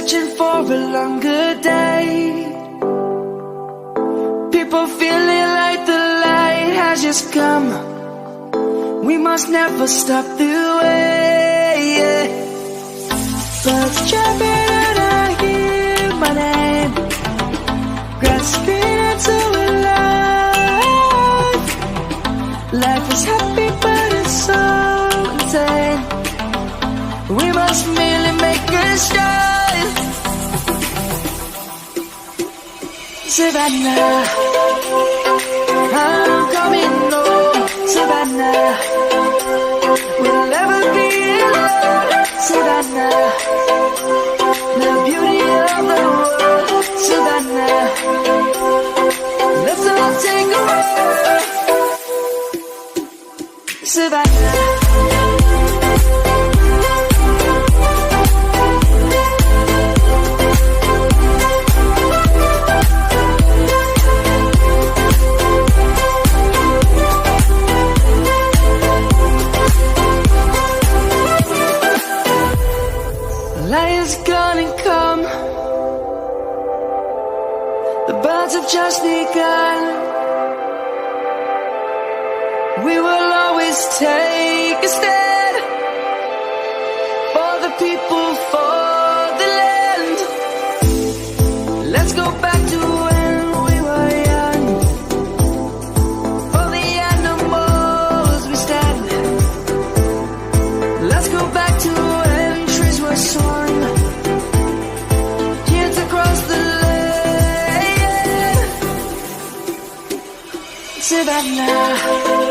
searching for a longer day. People feeling like the light has just come. We must never stop the way. Birds jumping and I hear my name, grasping into a life. Life is happy but it's so insane. We must merely make a start. Savannah, I'm coming home. Savannah, we'll never be alone. Savannah, the beauty of the world. Savannah, let's all take a walk. Savannah. Light is gonna come. The birds have just begun. We will always take a stand for the people, for the land. Let's go back to when we were young. For the animals we stand. Let's go back to when trees were soaring. Savannah.